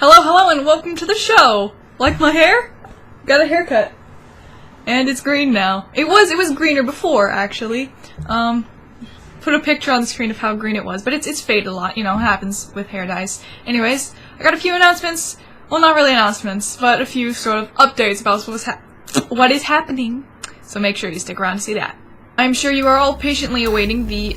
Hello, and welcome to the show! Like my hair? Got a haircut. And it's green now. It was greener before, actually. Put a picture on the screen of how green it was, but it's faded a lot, you know, happens with hair dyes. Anyways, I got a few announcements. Well, not really announcements, but a few sort of updates about what is happening. So make sure you stick around to see that. I'm sure you are all patiently awaiting the,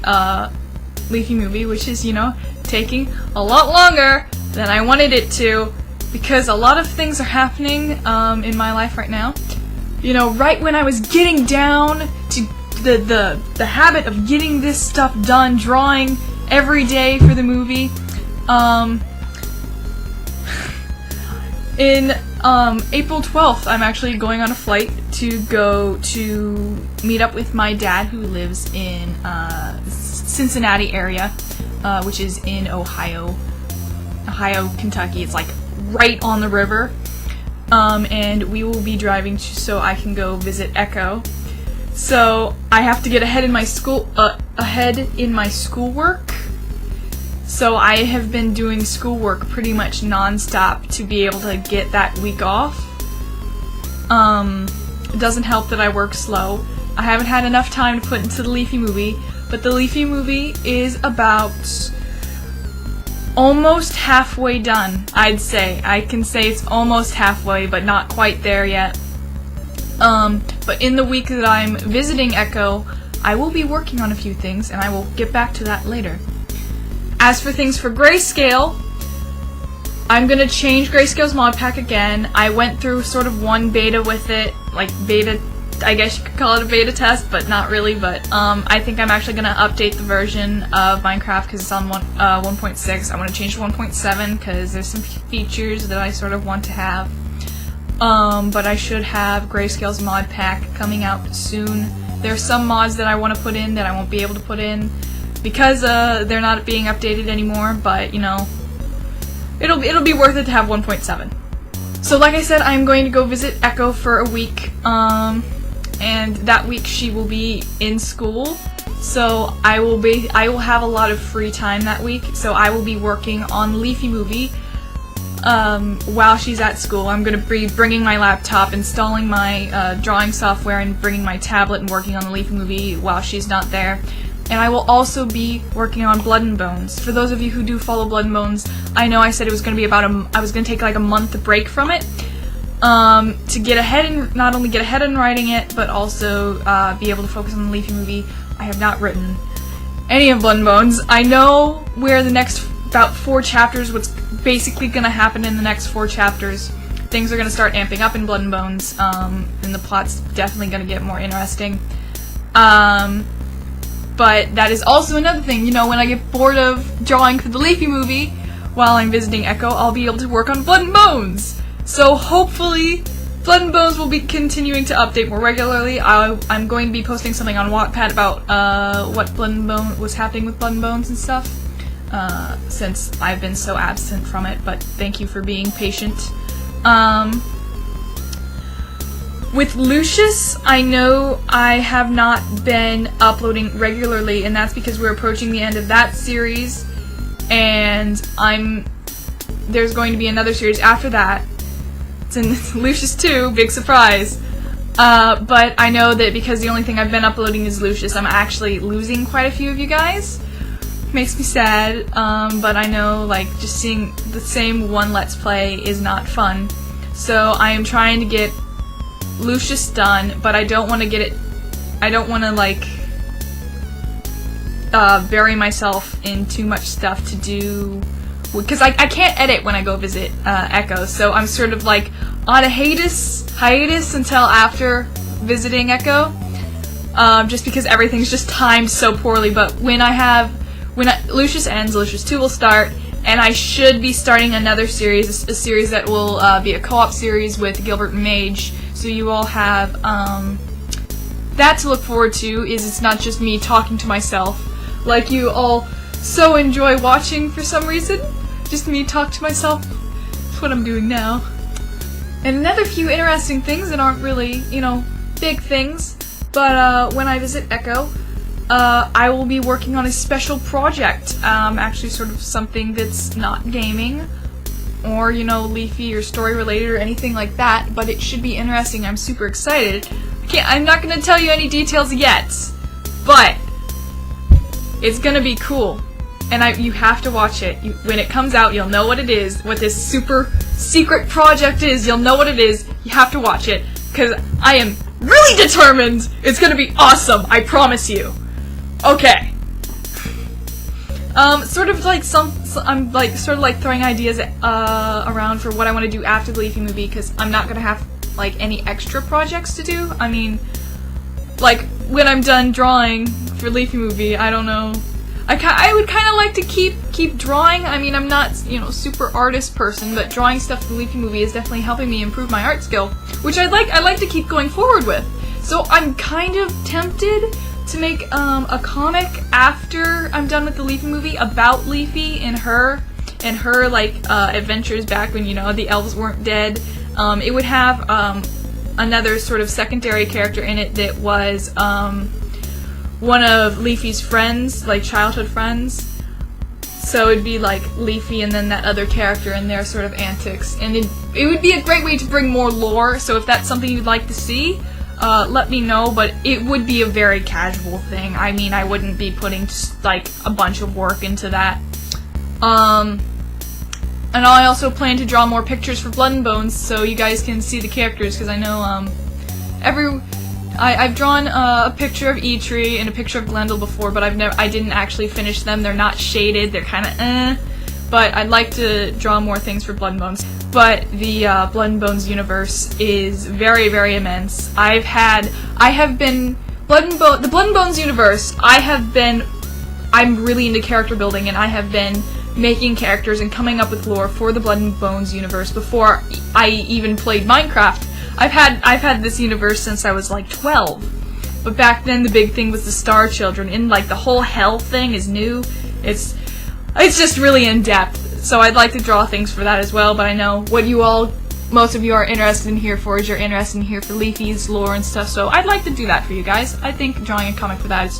Leafy movie, which is, you know, taking a lot longer than I wanted it to, because a lot of things are happening, in my life right now. You know, right when I was getting down to the habit of getting this stuff done, drawing every day for the movie, in, April 12th, I'm actually going on a flight to go to meet up with my dad, who lives in, Cincinnati area, which is in Ohio, Kentucky. It's like right on the river. And we will be driving so I can go visit Echo. So I have to get ahead in my schoolwork. So I have been doing schoolwork pretty much non-stop to be able to get that week off. It doesn't help that I work slow. I haven't had enough time to put into the Leafy movie, but the Leafy movie is about almost halfway done, I'd say. I can say it's almost halfway, but not quite there yet. But in the week that I'm visiting Echo, I will be working on a few things, and I will get back to that later. As for things for Grayscale, I'm gonna change Grayscale's mod pack again. I went through sort of one beta with it, like beta, I guess you could call it a beta test, but not really, but I think I'm actually gonna update the version of Minecraft because it's on 1.6. I want to change to 1.7 because there's some features that I sort of want to have. But I should have Grayscale's mod pack coming out soon. There's some mods that I want to put in that I won't be able to put in because they're not being updated anymore, but you know, it'll be worth it to have 1.7. So like I said, I'm going to go visit Echo for a week, and that week she will be in school, so I will have a lot of free time that week, so I will be working on Leafy movie while she's at school. I'm going to be bringing my laptop, installing my drawing software, and bringing my tablet and working on the Leafy movie while she's not there. And I will also be working on Blood and Bones. For those of you who do follow Blood and Bones, I know I said it was going to be I was going to take like a month break from it, to get ahead and not only get ahead in writing it, but also be able to focus on the Leafy movie. I have not written any of Blood and Bones. I know where the next about 4 chapters, what's basically going to happen in the next 4 chapters. Things are going to start amping up in Blood and Bones, and the plot's definitely going to get more interesting. But that is also another thing, you know, when I get bored of drawing for the Leafy movie while I'm visiting Echo, I'll be able to work on Blood and Bones. So hopefully, Blood and Bones will be continuing to update more regularly. I'm going to be posting something on Wattpad about what Blood and Bones was happening with Blood and Bones and stuff, since I've been so absent from it. But thank you for being patient. With Lucius, I know I have not been uploading regularly, and that's because we're approaching the end of that series, and there's going to be another series after that. It's in Lucius 2, big surprise. But I know that because the only thing I've been uploading is Lucius, I'm actually losing quite a few of you guys. Makes me sad, but I know, like, just seeing the same one Let's Play is not fun. So I am trying to get Lucius done, but I don't want to get it, I don't want to, like, bury myself in too much stuff to do, because I can't edit when I go visit Echo, so I'm sort of like on a hiatus until after visiting Echo, just because everything's just timed so poorly. But when Lucius ends, Lucius 2 will start, and I should be starting another series, a series that will be a co-op series with Gilbert and Mage. So you all have that to look forward to. It's not just me talking to myself, like you all so enjoy watching for some reason. Just me talk to myself. That's what I'm doing now. And another few interesting things that aren't really, you know, big things, but when I visit Echo, I will be working on a special project, actually sort of something that's not gaming. or, you know, Leafy or story related or anything like that, but it should be interesting. I'm super excited. I'm not gonna tell you any details yet, but it's gonna be cool. And you have to watch it. When it comes out, you'll know what it is, what this super secret project is. You'll know what it is. You have to watch it, because I am really determined it's gonna be awesome. I promise you. Okay. Sort of like I'm like sort of like throwing ideas around for what I want to do after the Leafy movie, because I'm not gonna have like any extra projects to do. I mean, like when I'm done drawing for Leafy movie, I don't know. I would kind of like to keep drawing. I mean, I'm not, you know, super artist person, but drawing stuff for the Leafy movie is definitely helping me improve my art skill, which I'd like to keep going forward with. So I'm kind of tempted to make a comic after I'm done with the Leafy movie about Leafy and her like adventures back when, you know, the elves weren't dead. It would have another sort of secondary character in it that was one of Leafy's friends, like childhood friends. So it'd be like Leafy and then that other character and their sort of antics. And it would be a great way to bring more lore, so if that's something you'd like to see, let me know, but it would be a very casual thing. I mean, I wouldn't be putting just, like, a bunch of work into that. And I also plan to draw more pictures for Blood and Bones so you guys can see the characters, because I know, I've drawn a picture of Eitri and a picture of Glendale before, but I didn't actually finish them. They're not shaded, they're kinda but I'd like to draw more things for Blood and Bones. But the Blood and Bones universe is very, very immense. The Blood and Bones universe, I'm really into character building, and I have been making characters and coming up with lore for the Blood and Bones universe before I even played Minecraft. I've had this universe since I was like 12. But back then the big thing was the Star Children, and like the whole hell thing is new. It's just really in depth. So I'd like to draw things for that as well, but I know what most of you are interested in here for is you're interested in here for Leafy's lore and stuff, so I'd like to do that for you guys. I think drawing a comic for that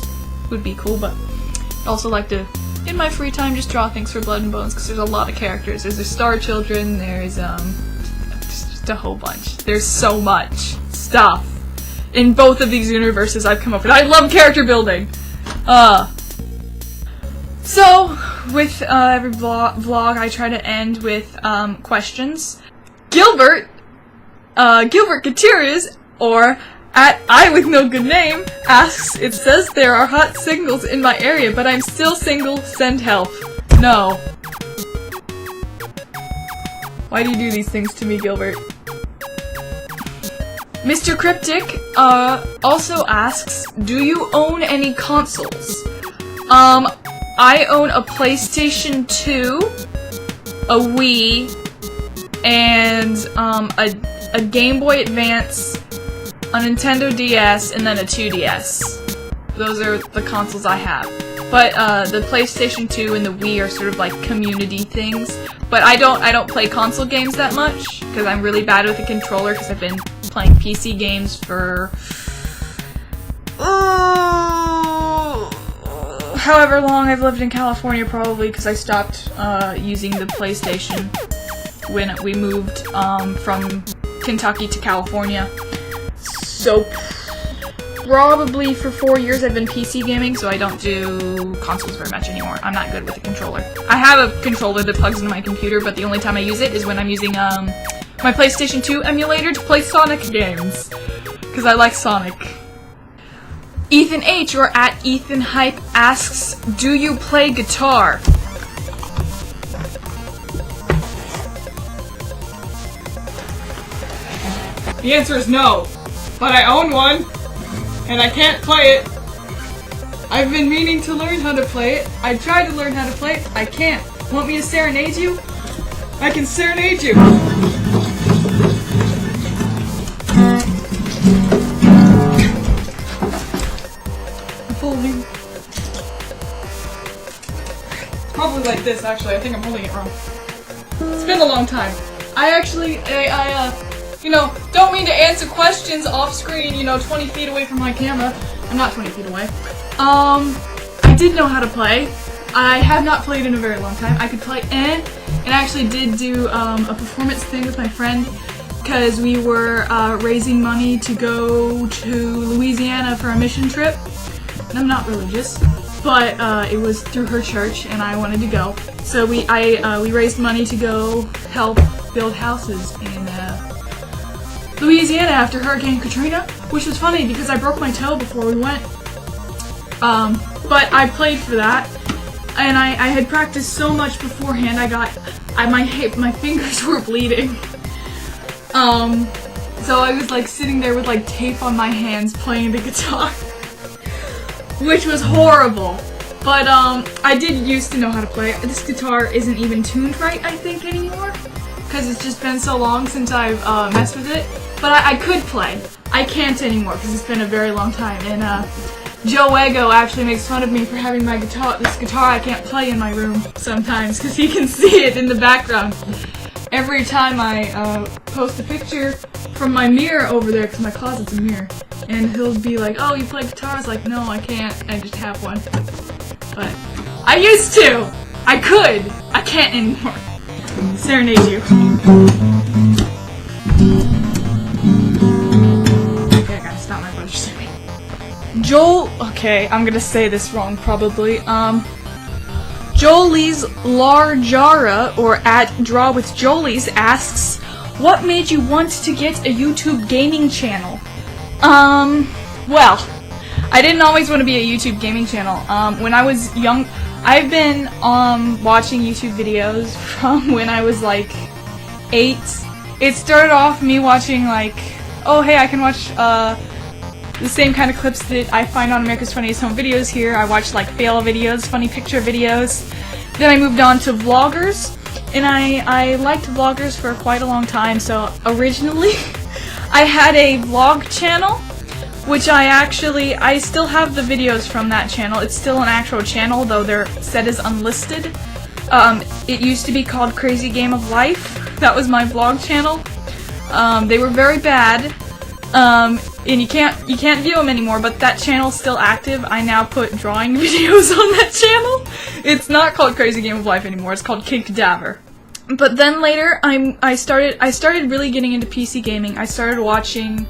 would be cool, but I'd also like to, in my free time, just draw things for Blood and Bones, because there's a lot of characters. There's the Star Children, there's just a whole bunch. There's so much stuff in both of these universes I've come up with. I love character building! So, with every vlog, I try to end with questions. Gilbert Gutierrez, or at I with no good name, asks, it says there are hot singles in my area, but I'm still single, send help. No. Why do you do these things to me, Gilbert? Mr. Cryptic also asks, do you own any consoles? I own a PlayStation 2, a Wii, and a Game Boy Advance, a Nintendo DS, and then a 2DS. Those are the consoles I have. But the PlayStation 2 and the Wii are sort of like community things. But I don't play console games that much because I'm really bad with the controller, because I've been playing PC games for however long I've lived in California, probably because I stopped using the PlayStation when we moved from Kentucky to California. So probably for 4 years I've been PC gaming, so I don't do consoles very much anymore. I'm not good with the controller. I have a controller that plugs into my computer, but the only time I use it is when I'm using my PlayStation 2 emulator to play Sonic games, because I like Sonic. Ethan H, or at Ethan Hype, asks, do you play guitar? The answer is no, but I own one, and I can't play it. I've been meaning to learn how to play it. I tried to learn how to play it. I can't. Want me to serenade you? I can serenade you. Probably like this, actually. I think I'm holding it wrong. It's been a long time. You know, don't mean to answer questions off screen, you know, 20 feet away from my camera. I'm not 20 feet away. I did know how to play. I have not played in a very long time. I could play and I actually did do a performance thing with my friend because we were raising money to go to Louisiana for a mission trip. And I'm not religious, but it was through her church and I wanted to go. So we raised money to go help build houses in Louisiana after Hurricane Katrina, which was funny because I broke my toe before we went. But I played for that, and I had practiced so much beforehand. My fingers were bleeding. So I was like sitting there with like tape on my hands playing the guitar, which was horrible. But I did used to know how to play. This guitar isn't even tuned right, I think, anymore, because it's just been so long since I've messed with it. But I could play. I can't anymore because it's been a very long time. And Joe Ego actually makes fun of me for having this guitar I can't play in my room sometimes because he can see it in the background. Every time I post a picture from my mirror over there, because my closet's a mirror, and he'll be like, "Oh, you play guitar?" I was like, "No, I can't. I just have one." But I used to. I could. I can't anymore. Serenade you. Joel, okay, I'm gonna say this wrong probably. Jolie's Larjara, or at Draw with Jolie's, asks, what made you want to get a YouTube gaming channel? Well, I didn't always want to be a YouTube gaming channel. When I was young, I've been watching YouTube videos from when I was like 8. It started off me watching like, oh hey, I can watch the same kind of clips that I find on America's Funniest Home Videos here. I watched like fail videos, funny picture videos. Then I moved on to vloggers, and I liked vloggers for quite a long time. So originally, I had a vlog channel, which I still have the videos from that channel. It's still an actual channel, though they're set as unlisted. It used to be called Crazy Game of Life. That was my vlog channel. They were very bad. And you can't view them anymore, but that channel's still active. I now put drawing videos on that channel. It's not called Crazy Game of Life anymore, it's called Kid Cadaver. But then later, I started really getting into PC gaming. I started watching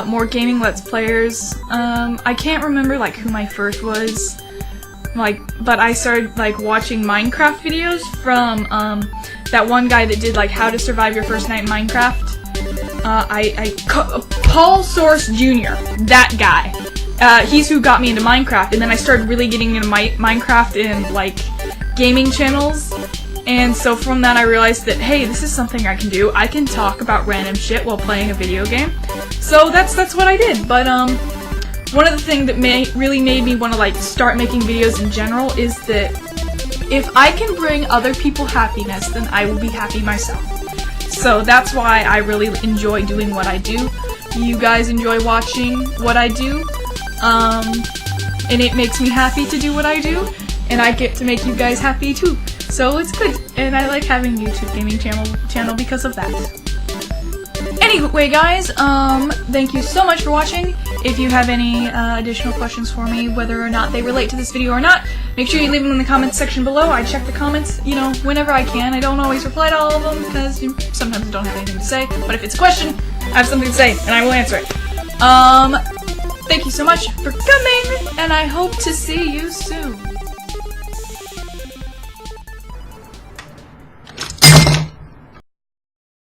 more gaming Let's Players. I can't remember like who my first was, but I started like watching Minecraft videos from that one guy that did like how to survive your first night in Minecraft. Paul Source Jr., that guy. He's who got me into Minecraft, and then I started really getting into Minecraft in, like, gaming channels, and so from that I realized that, hey, this is something I can do. I can talk about random shit while playing a video game. So that's what I did, but, one of the things that really made me want to, like, start making videos in general is that if I can bring other people happiness, then I will be happy myself. So that's why I really enjoy doing what I do. You guys enjoy watching what I do, and it makes me happy to do what I do, and I get to make you guys happy too. So it's good, and I like having a YouTube gaming channel because of that. Anyway, guys, thank you so much for watching. If you have any additional questions for me, whether or not they relate to this video or not, make sure you leave them in the comments section below. I check the comments, you know, whenever I can. I don't always reply to all of them because sometimes I don't have anything to say. But if it's a question, I have something to say, and I will answer it. Thank you so much for coming, and I hope to see you soon.